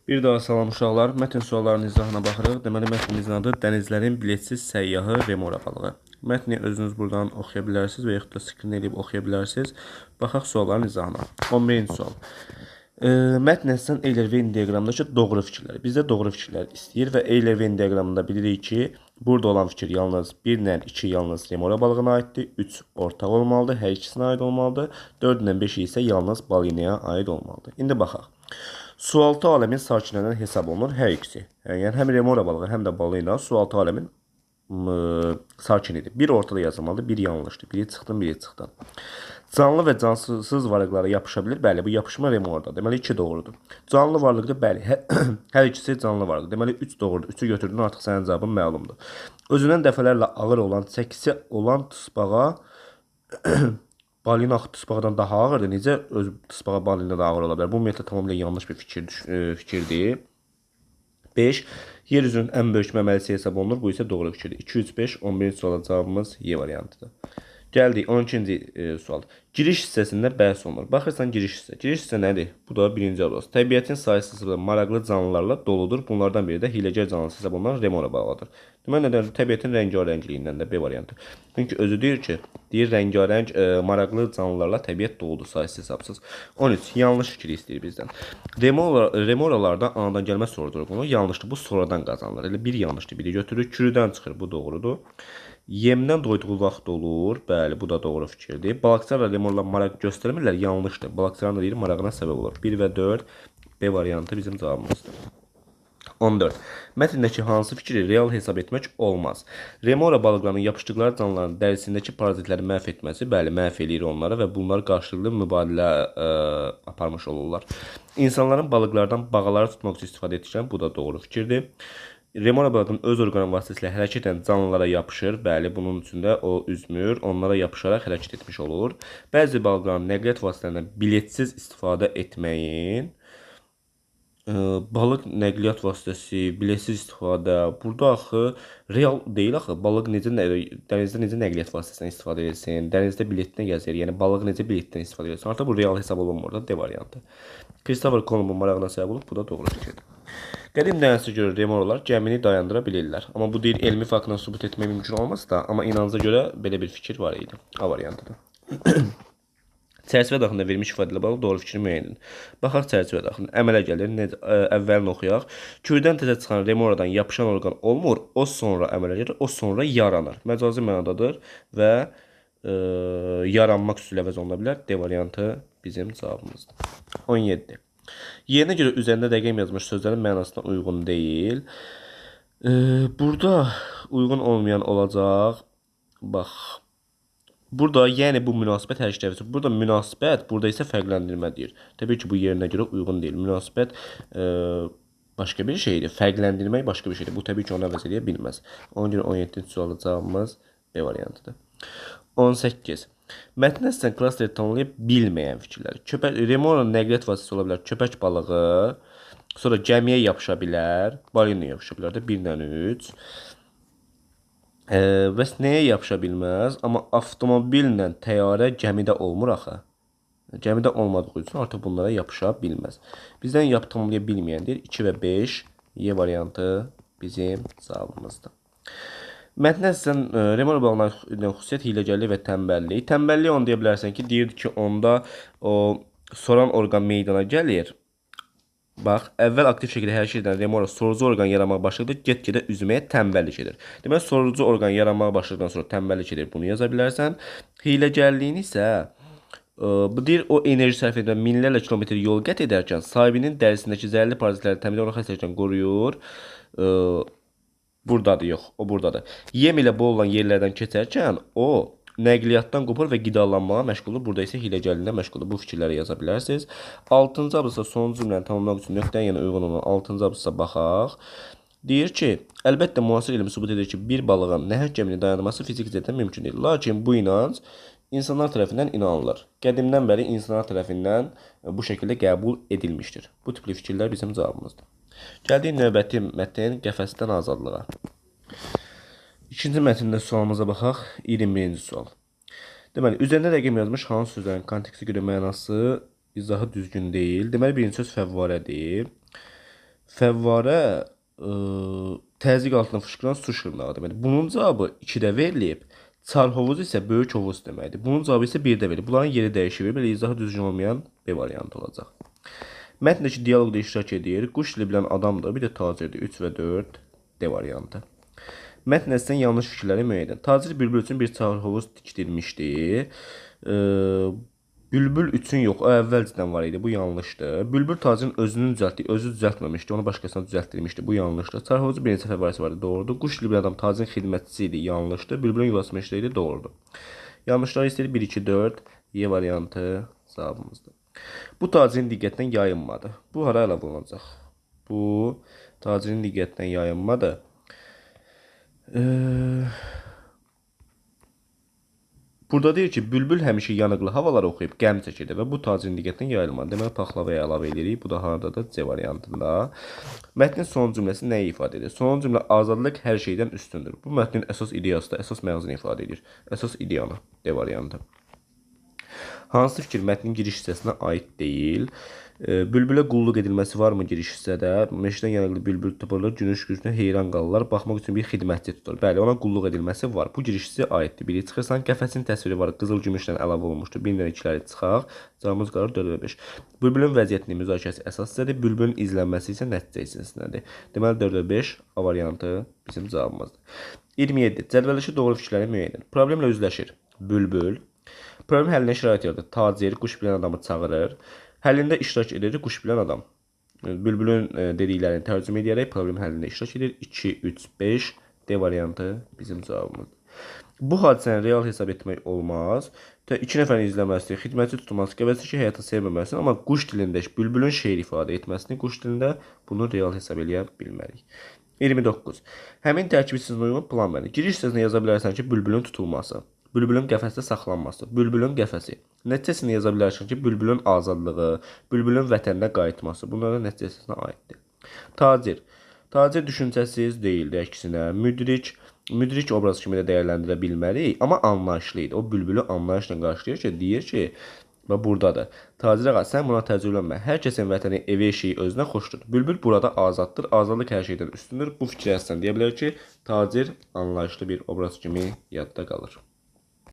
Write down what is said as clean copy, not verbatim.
Bir daha salam uşaqlar. Mətn suallarının izahına baxırıq. Deməli, mətnimizin adı Dənizlərin biletsiz səyyahı Remora balığı. Mətni özünüz buradan oxuya bilərsiniz və yaxud da skrin edib oxuya bilərsiniz. Baxaq sualların izahına. 11-ci sual. Mətn əsasən Euler-Venn diaqramındakı doğru fikirlər. Bizdə doğru fikirlər istəyir və Euler-Venn diaqramında bilirik ki, burada olan fikir yalnız 1 ilə 2 yalnız Remora balığına aiddir, 3 ortaq olmalıdır, hər ikisinə aid olmalıdır, 4 ilə 5 isə yalnız balinaya aid olmalıdır. İndi baxaq. Sualtı aləmin sakinlərindən hesab olunur hər ikisi. Yəni həm Remora balığı, həm də balina sualtı aləmin sakinidir. Bir ortada yazılmalıdır, bir yanlışdır. Biri çıxdın, biri çıxdın. Canlı və cansız varlıqlara yapışa bilir. Bəli, bu yapışma Remorada. Deməli 2 doğrudur. Canlı varlıqdır. Bəli, hər ikisi canlı varlıq. Deməli 3 doğrudur. 3-ü götürdün, artıq sənin cavabın məlumdur. Özündən dəfələrlə ağır olan, çəkisi olan tısbağa balina axı tısbağadan daha ağırdır. Necə öz tısbağa balina da ağır ola bilər? Bu ümumiyyətlə tamamilə yanlış bir fikirdir. 5. Yer üzünün ən böyük məməlisi hesab olunur. Bu isə doğru fikirdir. 2, 3, 5. 11-ci suala cavabımız Y variantıdır. Gəldik 12-ci sual. Giriş hissəsində bəhs olunur. Baxırsan giriş hissə. Giriş hissə nədir? Bu da birinci abzas. Təbiətin saysız maraqlı canlılarla doludur. Bunlardan biri də hiləgər canlısı hesab olunan Remora balığıdır. Deməli nədir? Təbiətin rəngarəngliyindən də B variantı. Çünki özü deyir ki, rəngarəng maraqlı canlılarla təbiət doludur saysız hesabsız. 13. Yanlış fikri istəyir bizdən. Remoralarda anadan gəlmə sorudur bunu. Yanlışdır. Bu sonradan qazanılır. Elə bir yanlışdır, biri götürür. Kürüdən çıxır. Bu doğrudur. Yemdən doyduğu vaxt olur. Bəli, bu da doğru fikirdir. Balıqçılar və lemurlar maraq göstərmirlər. Yanlışdır. Balıqçıların da deyir, marağına səbəb olur. 1 və 4 B variantı bizim cavabımızdır. 14. Mətndəki hansı fikri real hesab etmək olmaz? Remora balıqlarının yapışdıqları canlıların dərisindəki parazitləri məhv etməsi, bəli, məhv eləyir onları və bunlar qarşılıqlı mübadilə aparmış olurlar. İnsanların balıqlardan bağaları tutmaq üçün istifadə etdikləri, bu da doğru fikirdir. Remora balığının öz orqanı vasitəsilə hərəkət edən canlılara yapışır. Bəli, bunun üçün də o üzmür, onlara yapışaraq hərəkət etmiş olur. Bəzi balıqların nəqliyyat vasitələrindən biletsiz istifadə etməyin balıq nəqliyyat vasitəsi, biletsiz istifadə. Burada axı real deyil axı. Balıq dənizdə necə nəqliyyat vasitəsindən istifadə etsin? Dənizdə biletlə gəzir. Yəni balıq necə biletdən istifadə etsin? Artıq bu real hesab olunmur da D variantı. Christopher Columbus'un marağına səbəb olub, bu da doğru fikirdir. Qədim dənizçiyə görə Remoralar gəmini dayandıra bilirlər. Amma bu deyil elmi faktla sübut etmək mümkün olmaz da, amma inanca görə belə bir fikir var idi. A variantıdır. Çərçivə daxilində verilmiş ifadələ bağlı doğru fikri müəyyən edin. Baxaq çərçivə daxilində. Əmələ gəlir. Əvvəlini oxuyaq. Kürdən təzə çıxan Remoradan yapışan orqan olmur. O sonra əmələ gəlir. O sonra yaranır. Məcazi mənadadır və yaranmaq üsulu əvəz oluna bilər. D variantı bizim cavabımızdır. 17. Yerinə görə üzərində rəqəm yazmış sözlərin mənasına uyğun deyil. Burada uyğun olmayan olacaq. Bax. Burada yəni bu münasibət hər şey təvəzzür. Burada münasibət, burada isə fərqləndirmə deyir. Təbii ki, bu yerinə görə uyğun deyil. Münasibət başqa bir şeydir. Fərqləndirmək başqa bir şeydir. Bu təbii ki, onu əvəz edə bilməz. Ona görə 17-ci sualı cavabımız B variantıdır. 18. Mətndə sizdən klasteri tanımlaya bilməyən fikirlər. Remora nəqliyyat vasitəsi ola bilər. Köpək balığı, sonra gəmiyə yapışa bilər. Balinaya yapışa bilər də 1-dən 3. Bəs nəyə yapışa bilməz? Amma avtomobillə təyyarə gəmidə olmur axı. Gəmidə olmadığı üçün artıq bunlara yapışa bilməz. Bizdən tanımlaya bilməyəndir. 2 və 5 Y variantı bizim cavabımızdır. Mətndə sizdən Remora balığının xüsusiyyət hiləgərlik və tənbəllik. Tənbəllik onu deyə bilərsən ki, deyirdi ki, onda o soran orqan meydana gəlir. Bax, əvvəl aktiv şəkildə hərəkət edən Remora sorucu orqan yaranmağa başladı, get-gedə üzməyə tənbəllik edir. Deməli, sorucu orqan yaranmağa başladıqdan sonra tənbəllik edir, bunu yaza bilərsən. Hiləgərliyini isə, bu deyir, o enerji sərf edən minlərlə kilometr yol qət edərkən sahibinin dərisindəki zərərli parazitləri təmizlə onu xəstəlikdən qoruyur. Buradadır, yox, o buradadır. Yem ilə bol olan yerlərdən keçərkən o nəqliyyatdan qopur və qidalanmağa məşğuldur. Burada isə hiləgərliyinə məşğuldur. Bu fikirləri yaza bilərsiniz. 6-cı abzasda sonuncu cümləni tamamlamaq üçün nöqtəyə yəni uyğun olan 6-cı abzasa baxaq. Deyir ki, əlbəttə müasir elm sübut edir ki, bir balığın nəhəng gəmini dayandırması fiziki cəhətdən mümkün deyil. Lakin bu inanc insanlar tərəfindən inanılır. Qədimdən bəri insanlar tərəfindən bu şəkildə qəbul edilmişdir. Bu tipli fikirlər bizim cavabımızdır. Gəldik növbəti mətn qəfəsdən azadlığa. İkinci mətndə sualımıza baxaq. 21-ci sual. Deməli, üzərində rəqəm yazmış hansı sözlərin kontekstə görə mənası izahı düzgün deyil. Deməli, birinci söz fəvvarədir. Fəvvarə təzyiq altında fışqıran su şırnağı deməkdir. Bunun cavabı 2-də verilib. Çar hovuz isə böyük hovuz deməkdir. Bunun cavabı isə 1-də verilib. Bunların yeri dəyişir. Belə izahı düzgün olmayan B variantı olacaq. Mətndəki dialoqda iştirak edir. Quş dili bilən adamdır. Bir də tacirdir. 3 və 4 D variantı. Mətn əslən yanlış fikirləri müəyyən edin. Tacir bülbül üçün bir çar hovuz tikdirmişdi. Bülbül üçün yox, o əvvəlcədən var idi. Bu yanlışdır. Bülbül tacirin özünü düzəltdi, özü düzəltməmişdi. Onu başqasına düzəltdirmişdi. Bu yanlışdır. Çar hovuzu bir neçə fəvvarəsi vardı. Doğrudur. Quş dili bilən adam tacirin xidmətçisi idi. Yanlışdır. Bülbülün yuvası meşədə idi. Doğrudur. Yanlışları istəyir 1 2 4 Y variantı cavabımızdır. Bu tacirin diqqətindən yayınmadı. Bu hara əlavə olunacaq? Bu tacirin diqqətindən yayınmadı. Burada deyir ki, bülbül həmişə yanıqlı havalar oxuyub qəm çəkirdi və bu tacirin diqqətindən yayılmadı. Deməli, paxlavaya əlavə edirik. Bu da haradadır? C variantında. Mətnin son cümləsi nəyi ifadə edir? Son cümlə azadlıq hər şeydən üstündür. Bu mətnin əsas ideyası da, əsas məğzini ifadə edir. Əsas ideyanı. D variantı. Hansı fikir mətnin giriş hissəsinə aid deyil? Bülbülə qulluq edilməsi varmı giriş hissədə? Meşədən yanıqlı bülbül tapılır, günüş gücünə heyran qalırlar, baxmaq üçün bir xidmətçi tutulur. Bəli, ona qulluq edilməsi var. Bu giriş hissəyə aiddir. Biri çıxırsan, qəfəsin təsviri var, qızıl gümüşdən əlavə olunmuşdur. 1-dən 2-ləri çıxaq, cavabımız qalır 4 və 5. Bülbülün vəziyyətinin müzakirəsi əsas hissədir, bülbülün izlənməsi isə nəticə hissəsindədir. Deməli 4 və 5 A variantı bizim cavabımızdır. 27. Cədvəldəki doğru fikirləri müəyyən edin. Problemlə üzləşir. Bülbül. Problem həllinə şərait yaradır. Tacir quş bilən adamı çağırır. Həllində iştirak edir quş bilən adam. Bülbülün dediklərini tərcümə edərək problem həllində iştirak edir. 2, 3, 5 D variantı bizim cavabımızdır. Bu hadisəni real hesab etmək olmaz. 2 nəfərin izləməsidir, xidmətçi tutulması, qəvəzli həyata sevməməsini, amma quş dilində bülbülün şeir ifadə etməsini quş dilində bunu real hesab eləyə bilmərik. 29. Həmin tərkibi sizin uyğun plan verin. Giriş hissəsinə yaza bilərsən ki, bülbülün tutulması. Bülbülün qəfəsdə saxlanması, bülbülün qəfəsi. Nəticəsini yaza bilərsən ki, bülbülün azadlığı, bülbülün vətəninə qayıtması. Bunların nəticəsinə aiddir. Tacir. Tacir düşüncəsiz deyildi, əksinə. Müdrik obraz kimi də dəyərləndirə bilmərik, amma anlayışlı idi. O bülbülü anlayışla qarşılayır ki, deyir ki, və buradadır. Tacir ağa, sən buna təəccüblənmə. Hər kəsin vətəni, evi, eşiyi özünə xoşdur. Bülbül burada azaddır. Azadlıq hər şeydən üstündür. Bu fikri əslən deyə bilər ki, tacir anlayışlı bir obraz kimi yadda qalır.